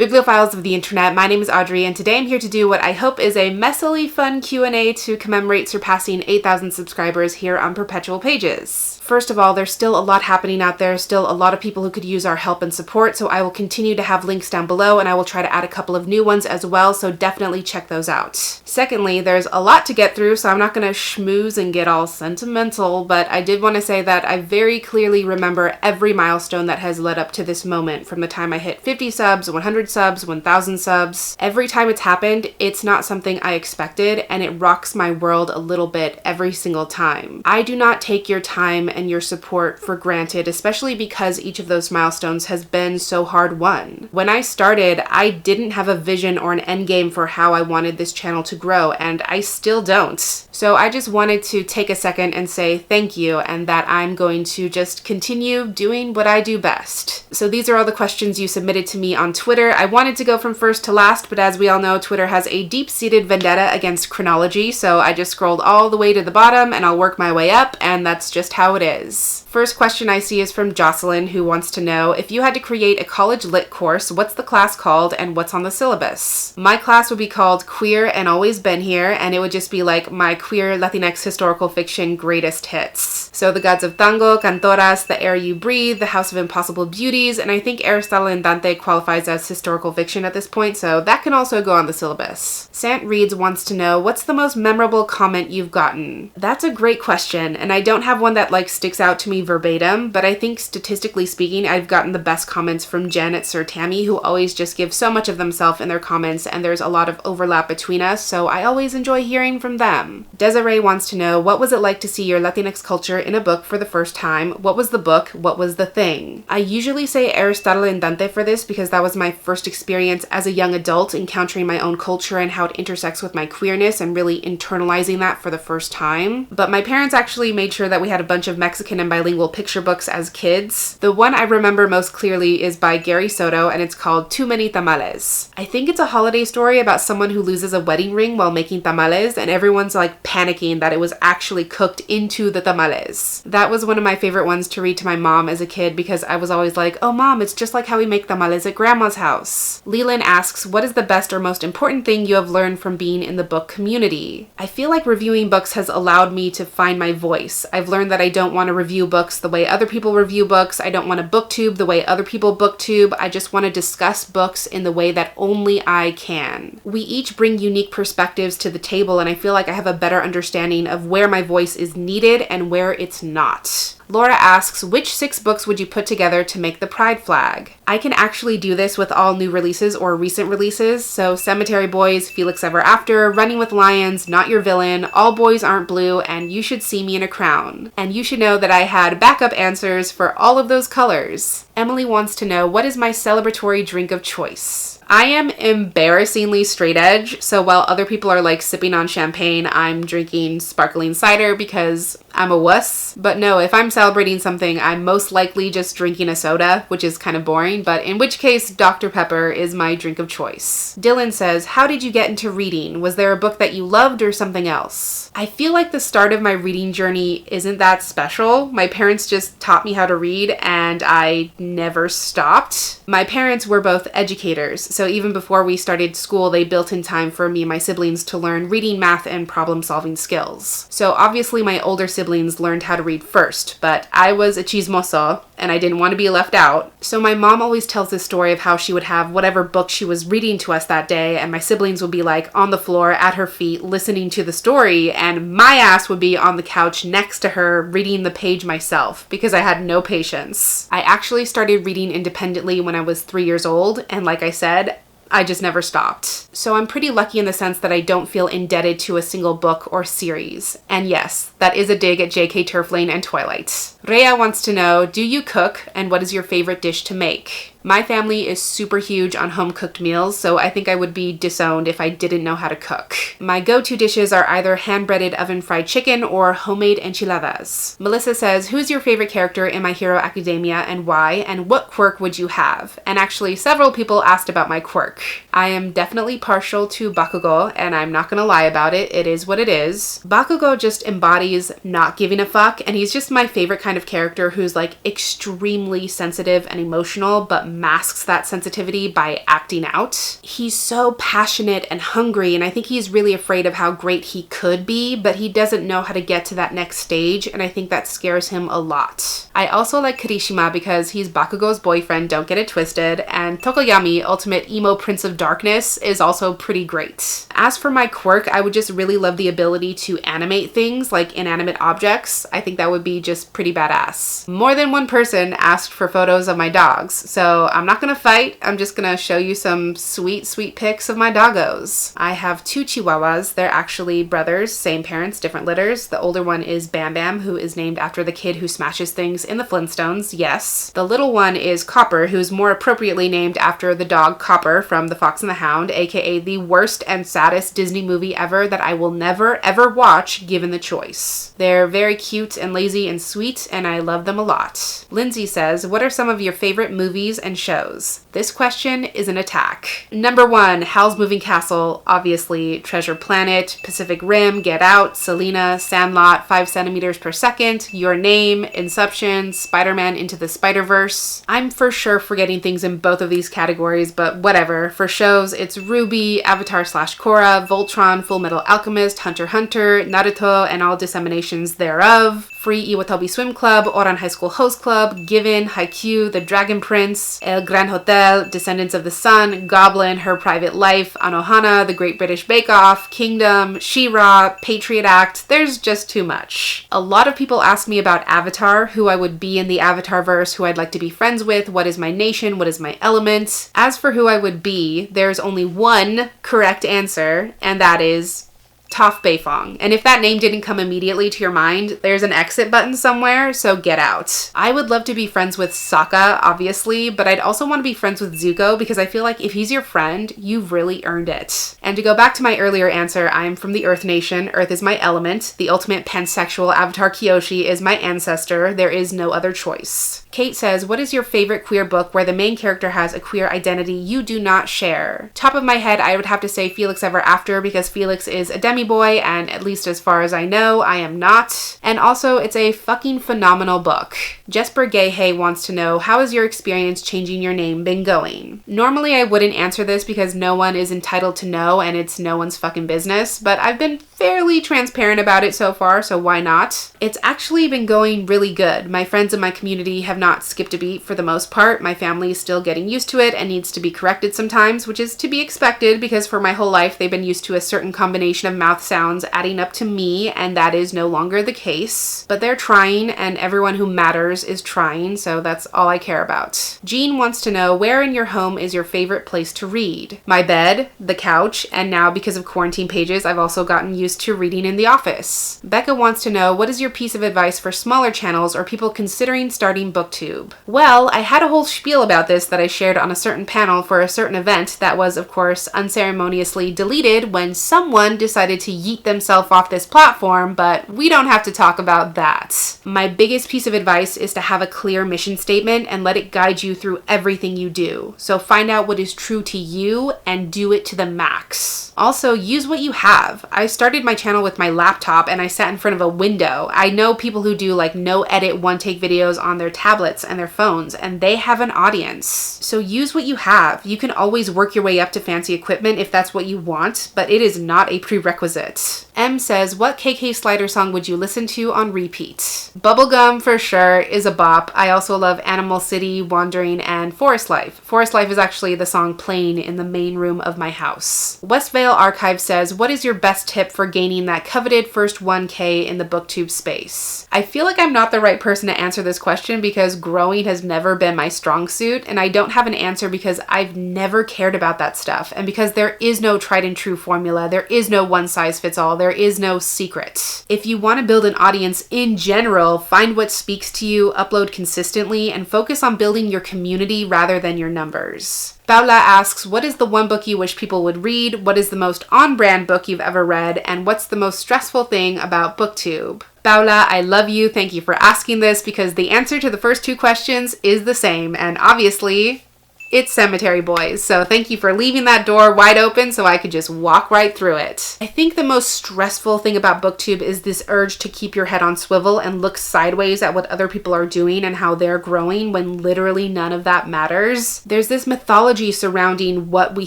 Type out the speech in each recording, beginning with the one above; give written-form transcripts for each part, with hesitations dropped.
Bibliophiles of the internet, my name is Audrey, and today I'm here to do what I hope is a messily fun Q&A to commemorate surpassing 8,000 subscribers here on Perpetual Pages. First of all, there's still a lot happening out there, still a lot of people who could use our help and support, so I will continue to have links down below, and I will try to add a couple of new ones as well, so definitely check those out. Secondly, there's a lot to get through, so I'm not going to schmooze and get all sentimental, but I did want to say that I very clearly remember every milestone that has led up to this moment, from the time I hit 50 subs, 100 subs, 1,000 subs. Every time it's happened, it's not something I expected, and it rocks my world a little bit every single time. I do not take your time and your support for granted, especially because each of those milestones has been so hard won. When I started, I didn't have a vision or an end game for how I wanted this channel to grow, and I still don't. So I just wanted to take a second and say thank you, and that I'm going to just continue doing what I do best. So these are all the questions you submitted to me on Twitter. I wanted to go from first to last, but as we all know, Twitter has a deep-seated vendetta against chronology, so I just scrolled all the way to the bottom and I'll work my way up, and that's just how it is. First question I see is from Jocelyn, who wants to know, if you had to create a college lit course, what's the class called and what's on the syllabus? My class would be called Queer and Always Been Here, and it would just be like my queer Latinx historical fiction greatest hits. So the Gods of Tango, Cantoras, The Air You Breathe, The House of Impossible Beauties, and I think Aristotle and Dante qualifies as historical fiction at this point, so that can also go on the syllabus. Sant Reads wants to know, what's the most memorable comment you've gotten? That's a great question, and I don't have one that sticks out to me verbatim, but I think statistically speaking, I've gotten the best comments from Jen at Sir Tammy, who always just give so much of themselves in their comments, and there's a lot of overlap between us, so I always enjoy hearing from them. Desiree wants to know, what was it like to see your Latinx culture in a book for the first time? What was the book? What was the thing? I usually say Aristotle and Dante for this because that was my first experience as a young adult encountering my own culture and how it intersects with my queerness and really internalizing that for the first time. But my parents actually made sure that we had a bunch of Mexican and bilingual picture books as kids. The one I remember most clearly is by Gary Soto, and it's called Too Many Tamales. I think it's a holiday story about someone who loses a wedding ring while making tamales, and everyone's panicking that it was actually cooked into the tamales. That was one of my favorite ones to read to my mom as a kid because I was always like, oh mom, it's just like how we make tamales at grandma's house. Leland asks, what is the best or most important thing you have learned from being in the book community? I feel like reviewing books has allowed me to find my voice. I've learned that I don't want to review books the way other people review books. I don't want to booktube the way other people booktube. I just want to discuss books in the way that only I can. We each bring unique perspectives to the table, and I feel like I have a better understanding of where my voice is needed and where it's not. Laura asks, which 6 books would you put together to make the Pride flag? I can actually do this with all new releases or recent releases, so Cemetery Boys, Felix Ever After, Running with Lions, Not Your Villain, All Boys Aren't Blue, and You Should See Me in a Crown. And you should know that I had backup answers for all of those colors. Emily wants to know, what is my celebratory drink of choice? I am embarrassingly straight edge, so while other people are sipping on champagne, I'm drinking sparkling cider because I'm a wuss. But no, if I'm celebrating something, I'm most likely just drinking a soda, which is kind of boring, but in which case Dr. Pepper is my drink of choice. Dylan says, how did you get into reading? Was there a book that you loved or something else? I feel like the start of my reading journey isn't that special. My parents just taught me how to read and I never stopped. My parents were both educators, so even before we started school, they built in time for me and my siblings to learn reading, math, and problem-solving skills. So obviously my older siblings learned how to read first, but I was a chismoso and I didn't want to be left out. So my mom always tells this story of how she would have whatever book she was reading to us that day, and my siblings would be on the floor at her feet listening to the story, and my ass would be on the couch next to her reading the page myself because I had no patience. I actually started reading independently when I was 3 years old, and like I said, I just never stopped. So I'm pretty lucky in the sense that I don't feel indebted to a single book or series. And yes, that is a dig at J.K. Turflane and Twilight. Rhea wants to know, do you cook, and what is your favorite dish to make? My family is super huge on home-cooked meals, so I think I would be disowned if I didn't know how to cook. My go-to dishes are either hand-breaded oven-fried chicken or homemade enchiladas. Melissa says, who's your favorite character in My Hero Academia and why, and what quirk would you have? And actually, several people asked about my quirk. I am definitely partial to Bakugo, and I'm not gonna lie about it. It is what it is. Bakugo just embodies not giving a fuck, and he's just my favorite kind of character who's extremely sensitive and emotional, but masks that sensitivity by acting out. He's so passionate and hungry, and I think he's really afraid of how great he could be, but he doesn't know how to get to that next stage, and I think that scares him a lot. I also like Kirishima because he's Bakugo's boyfriend, don't get it twisted, and Tokoyami, ultimate emo prince of darkness, is also pretty great. As for my quirk, I would just really love the ability to animate things like inanimate objects. I think that would be just pretty badass. More than one person asked for photos of my dogs, so I'm not gonna fight. I'm just gonna show you some sweet, sweet pics of my doggos. I have 2 Chihuahuas. They're actually brothers, same parents, different litters. The older one is Bam Bam, who is named after the kid who smashes things in the Flintstones, yes. The little one is Copper, who's more appropriately named after the dog Copper from The Fox and the Hound, aka the worst and saddest Disney movie ever that I will never ever watch given the choice. They're very cute and lazy and sweet, and I love them a lot. Lindsay says, what are some of your favorite movies and shows? This question is an attack. Number 1, Howl's Moving Castle, obviously Treasure Planet, Pacific Rim, Get Out, Selena, Sandlot, 5 centimeters per second, Your Name, Inception, Spider-Man Into the Spider-Verse. I'm for sure forgetting things in both of these categories, but whatever. For shows, it's Ruby, Avatar/Korra, Voltron, Full Metal Alchemist, Hunter x Hunter, Naruto, and all disseminations thereof. Free Iwatobi Swim Club, Oran High School Host Club, Given, Haikyuu, The Dragon Prince, El Gran Hotel, Descendants of the Sun, Goblin, Her Private Life, Anohana, The Great British Bake Off, Kingdom, She-Ra, Patriot Act. There's just too much. A lot of people ask me about Avatar, who I would be in the Avatarverse, who I'd like to be friends with, what is my nation, what is my element. As for who I would be, there's only one correct answer, and that is Toph Beifong. And if that name didn't come immediately to your mind, there's an exit button somewhere, so get out. I would love to be friends with Sokka, obviously, but I'd also want to be friends with Zuko because I feel like if he's your friend, you've really earned it. And to go back to my earlier answer, I'm from the Earth Nation. Earth is my element. The ultimate pansexual avatar Kyoshi is my ancestor. There is no other choice. Kate says, what is your favorite queer book where the main character has a queer identity you do not share? Top of my head, I would have to say Felix Ever After because Felix is a demi-boy and at least as far as I know, I am not. And also, it's a fucking phenomenal book. Jesper Gayhay wants to know, how has your experience changing your name been going? Normally, I wouldn't answer this because no one is entitled to know and it's no one's fucking business, but I've been fairly transparent about it so far, so why not? It's actually been going really good. My friends in my community have not skipped a beat for the most part. My family is still getting used to it and needs to be corrected sometimes, which is to be expected because for my whole life they've been used to a certain combination of mouth sounds adding up to me, and that is no longer the case. But they're trying, and everyone who matters is trying, so that's all I care about. Jean wants to know, where in your home is your favorite place to read? My bed, the couch, and now because of quarantine pages, I've also gotten used to reading in the office. Becca wants to know, what is your piece of advice for smaller channels or people considering starting Booktube? Well, I had a whole spiel about this that I shared on a certain panel for a certain event that was, of course, unceremoniously deleted when someone decided to yeet themselves off this platform, but we don't have to talk about that. My biggest piece of advice is to have a clear mission statement and let it guide you through everything you do. So find out what is true to you and do it to the max. Also, use what you have. I started my channel with my laptop and I sat in front of a window. I know people who do like no edit, one take videos on their tablets and their phones, and they have an audience. So use what you have. You can always work your way up to fancy equipment if that's what you want, but it is not a prerequisite. M says, what KK Slider song would you listen to on repeat? Bubblegum for sure is a bop. I also love Animal City, Wandering, and Forest Life. Forest Life is actually the song playing in the main room of my house. Westvale Archive says, what is your best tip for gaining that coveted first 1K in the Booktube space? I feel like I'm not the right person to answer this question because growing has never been my strong suit, and I don't have an answer because I've never cared about that stuff, and because there is no tried and true formula, there is no one size fits all, there is no secret. If you want to build an audience in general, find what speaks to you, upload consistently, and focus on building your community rather than your numbers. Paula asks, what is the one book you wish people would read? What is the most on-brand book you've ever read? And what's the most stressful thing about Booktube? Paula, I love you. Thank you for asking this because the answer to the first two questions is the same, and obviously, It's Cemetery Boys, so thank you for leaving that door wide open so I could just walk right through it. I think the most stressful thing about Booktube is this urge to keep your head on swivel and look sideways at what other people are doing and how they're growing when literally none of that matters. There's this mythology surrounding what we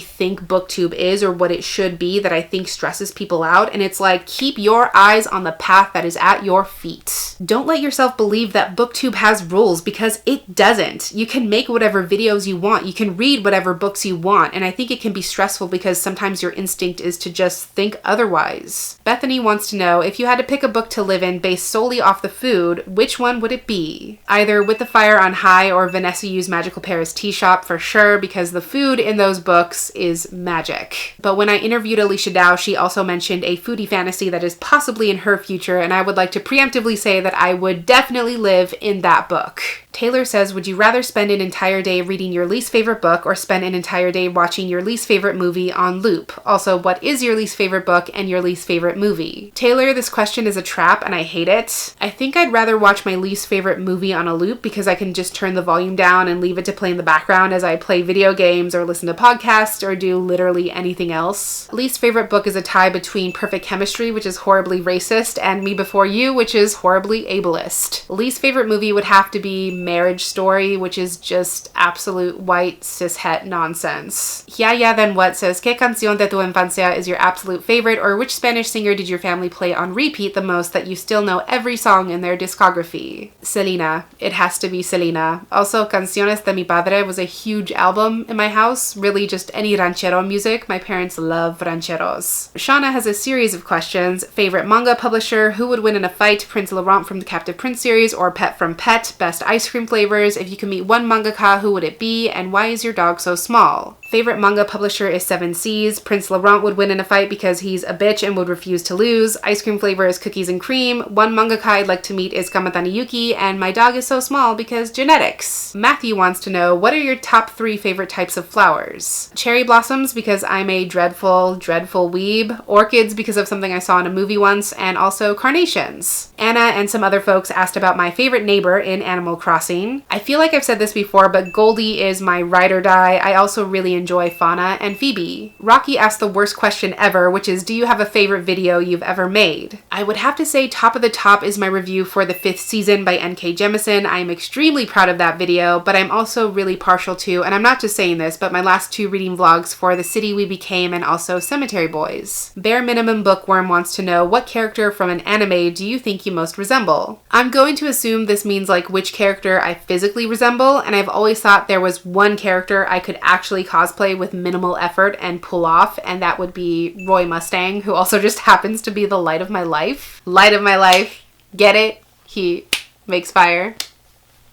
think Booktube is or what it should be that I think stresses people out, and it's like, keep your eyes on the path that is at your feet. Don't let yourself believe that Booktube has rules, because it doesn't. You can make whatever videos you want. You can read whatever books you want, and I think it can be stressful because sometimes your instinct is to just think otherwise. Bethany wants to know, if you had to pick a book to live in based solely off the food, which one would it be? Either With the Fire on High or Vanessa Yu's Magical Paris Tea Shop for sure, because the food in those books is magic. But when I interviewed Alicia Dow, she also mentioned a foodie fantasy that is possibly in her future, and I would like to preemptively say that I would definitely live in that book. Taylor says, would you rather spend an entire day reading your least favorite book or spend an entire day watching your least favorite movie on loop? Also, what is your least favorite book and your least favorite movie? Taylor, this question is a trap and I hate it. I think I'd rather watch my least favorite movie on a loop because I can just turn the volume down and leave it to play in the background as I play video games or listen to podcasts or do literally anything else. Least favorite book is a tie between Perfect Chemistry, which is horribly racist, and Me Before You, which is horribly ableist. Least favorite movie would have to be Marriage Story, which is just absolute white cishet nonsense. Yeah, then what says, ¿Qué canción de tu infancia is your absolute favorite, or which Spanish singer did your family play on repeat the most that you still know every song in their discography? Selena. It has to be Selena. Also, Canciones de mi Padre was a huge album in my house. Really just any ranchero music. My parents love rancheros. Shauna has a series of questions. Favorite manga publisher, who would win in a fight, Prince Laurent from the Captive Prince series or Pet from Pet, best ice cream flavors, if you could meet one mangaka, who would it be, and why is your dog so small? Favorite manga publisher is Seven Seas. Prince Laurent would win in a fight because he's a bitch and would refuse to lose. Ice cream flavor is cookies and cream. One mangaka I'd like to meet is Kamatani Yuki, and my dog is so small because genetics. Matthew wants to know, what are your top 3 favorite types of flowers? Cherry blossoms because I'm a dreadful weeb. Orchids because of something I saw in a movie once, and also carnations. Anna and some other folks asked about my favorite neighbor in Animal Crossing. I feel like I've said this before, but Goldie is my ride or die. I also really enjoy Fauna and Phoebe. Rocky asked the worst question ever, which is, do you have a favorite video you've ever made? I would have to say top of the top is my review for the 5th season by N.K. Jemisin. I am extremely proud of that video, but I'm also really partial to, and I'm not just saying this, but my last 2 reading vlogs for The City We Became and also Cemetery Boys. Bare Minimum Bookworm wants to know, what character from an anime do you think you most resemble? I'm going to assume this means like which character I physically resemble, and I've always thought there was one character I could actually cosplay with minimal effort and pull off, and that would be Roy Mustang, who also just happens to be the light of my life. Light of my life. Get it? He makes fire.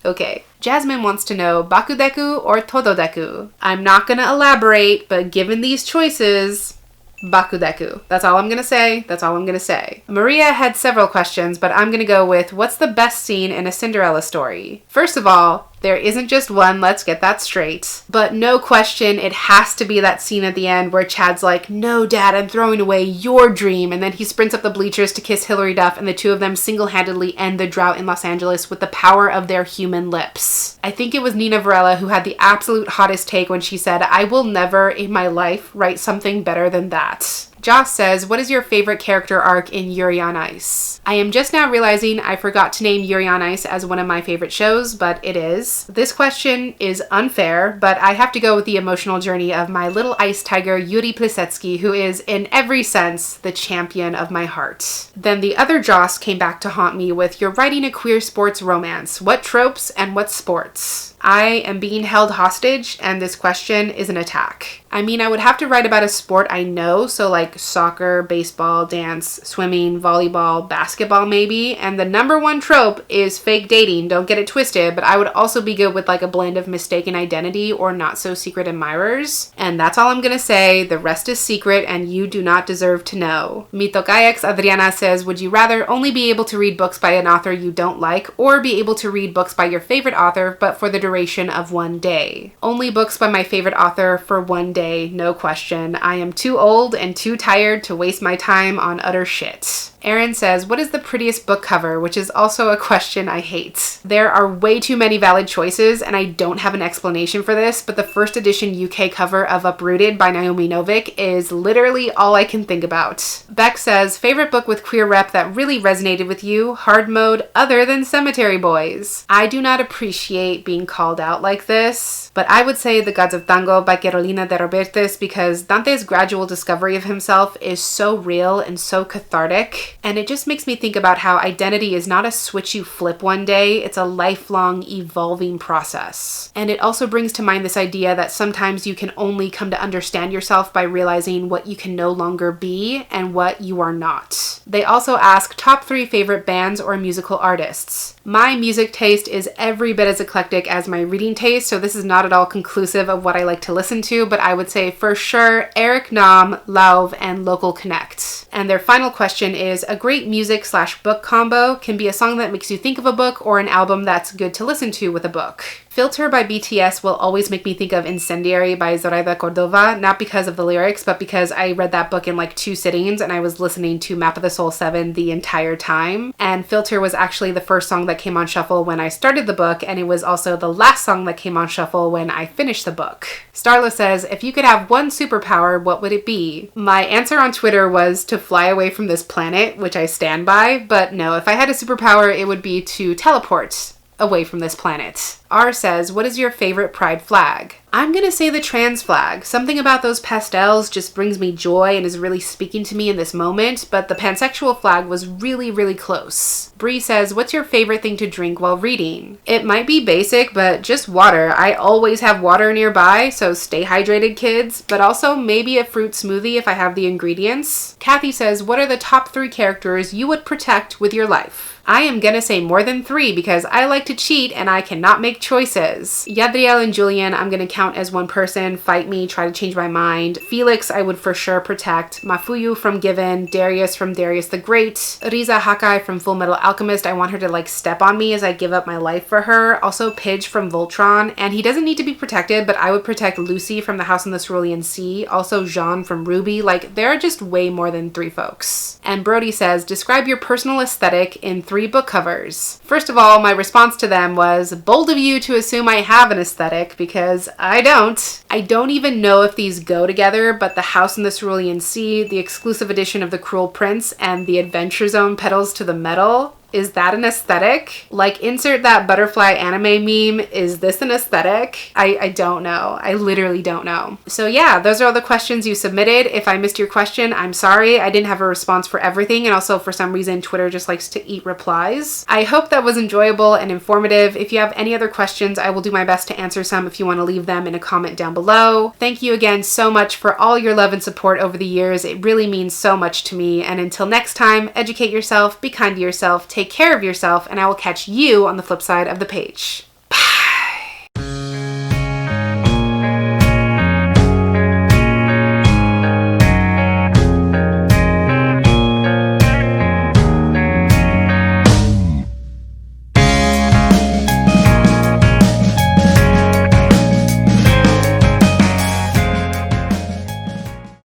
Okay. Jasmine wants to know, Bakudeku or Tododeku? I'm not gonna elaborate, but given these choices, Bakudeku. That's all I'm gonna say. Maria had several questions, but I'm gonna go with, what's the best scene in a Cinderella story? First of all, there isn't just one, let's get that straight. But no question, it has to be that scene at the end where Chad's like, no dad, I'm throwing away your dream, and then he sprints up the bleachers to kiss Hilary Duff, and the two of them single-handedly end the drought in Los Angeles with the power of their human lips. I think it was Nina Varela who had the absolute hottest take when she said, I will never in my life write something better than that. Joss says, what is your favorite character arc in Yuri on Ice? I am just now realizing I forgot to name Yuri on Ice as one of my favorite shows, but it is. This question is unfair, but I have to go with the emotional journey of my little ice tiger, Yuri Plisetsky, who is, in every sense, the champion of my heart. Then the other Joss came back to haunt me with, you're writing a queer sports romance. What tropes and what sports? I am being held hostage, and this question is an attack. I mean, I would have to write about a sport I know, so like soccer, baseball, dance, swimming, volleyball, basketball maybe, and the number one trope is fake dating, don't get it twisted, but I would also be good with like a blend of mistaken identity or not so secret admirers. And that's all I'm gonna say, the rest is secret and you do not deserve to know. Mito Kayex Adriana says, would you rather only be able to read books by an author you don't like, or be able to read books by your favorite author but for the duration of one day? Only books by my favorite author for one day, no question. I am too old and too tired to waste my time on utter shit. Aaron says, what is the prettiest book cover? Which is also a question I hate. There are way too many valid choices, and I don't have an explanation for this, but the first edition UK cover of Uprooted by Naomi Novik is literally all I can think about. Beck says, favorite book with queer rep that really resonated with you, hard mode, other than Cemetery Boys. I do not appreciate being called out like this, but I would say The Gods of Tango by Carolina de Robertes, because Dante's gradual discovery of himself is so real and so cathartic, and it just makes me think about how identity is not a switch you flip one day, it's a lifelong evolving process. And it also brings to mind this idea that sometimes you can only come to understand yourself by realizing what you can no longer be and what you are not. They also ask top 3 favorite bands or musical artists. My music taste is every bit as eclectic as my reading taste, so this is not at all conclusive of what I like to listen to, but I would say for sure Eric Nam, Lauv, and Local Connect. And their final question is, a great music/book combo can be a song that makes you think of a book or an album that's good to listen to with a book. Filter by BTS will always make me think of Incendiary by Zoraida Cordova, not because of the lyrics, but because I read that book in like 2 sittings and I was listening to Map of the Soul 7 the entire time. And Filter was actually the first song that came on shuffle when I started the book, and it was also the last song that came on shuffle when I finished the book. Starla says, if you could have one superpower, what would it be? My answer on Twitter was to fly away from this planet, which I stand by, but no, if I had a superpower, it would be to teleport away from this planet. R says, what is your favorite pride flag? I'm gonna say the trans flag. Something about those pastels just brings me joy and is really speaking to me in this moment, but the pansexual flag was really, really close. Bree says, what's your favorite thing to drink while reading? It might be basic, but just water. I always have water nearby, so stay hydrated, kids, but also maybe a fruit smoothie if I have the ingredients. Kathy says, what are the top 3 characters you would protect with your life? I am gonna say more than 3 because I like to cheat and I cannot make choices. Yadriel and Julian, I'm gonna count as one person. Fight me, try to change my mind. Felix, I would for sure protect. Mafuyu from Given, Darius from Darius the Great, Riza Hakai from Full Metal Alchemist. I want her to like step on me as I give up my life for her. Also Pidge from Voltron, and he doesn't need to be protected, but I would protect Lucy from The House on the Cerulean Sea. Also Jean from Ruby. Like, there are just way more than 3 folks. And Brody says, describe your personal aesthetic in 3 book covers. First of all, my response to them was, bold of you to assume I have an aesthetic, because I don't. I don't even know if these go together, but The House in the Cerulean Sea, the exclusive edition of The Cruel Prince, and the Adventure Zone Petals to the Metal. Is that an aesthetic? Like, insert that butterfly anime meme. Is this an aesthetic? I don't know. I literally don't know. So yeah, those are all the questions you submitted. If I missed your question, I'm sorry. I didn't have a response for everything, and also for some reason Twitter just likes to eat replies. I hope that was enjoyable and informative. If you have any other questions, I will do my best to answer some if you want to leave them in a comment down below. Thank you again so much for all your love and support over the years. It really means so much to me. And until next time, educate yourself, be kind to yourself, take care of yourself, and I will catch you on the flip side of the page.